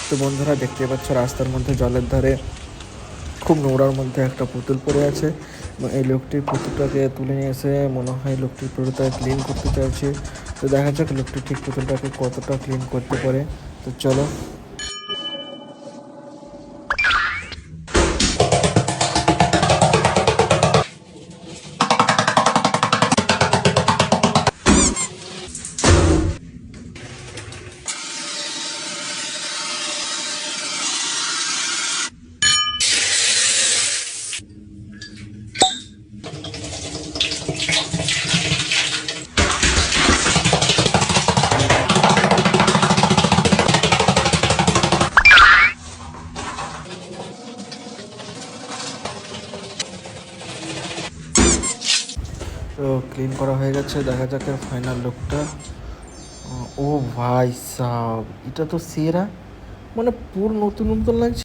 তো বন্ধুরা দেখতে পাচ্ছ রাস্তার মধ্যে জলের ধারে খুব নোংরার মধ্যে একটা পুতুল পড়ে আছে এবং এই লোকটির পুতুলটাকে তুলে নিয়ে এসে মনে হয় লোকটির পুতুলটা ক্লিন করতে চাইছে। তো দেখা যাক লোকটি ঠিক পুতুলটাকে কতটা ক্লিন করতে পারে। তো চলো। তো ক্লিন করা হয়ে গেছে, দেখা যাক ফাইনাল লুকটা। ও ভাই সাব, এটা তো সেরা, মানে পুরো নতুন নতুন লাগছে।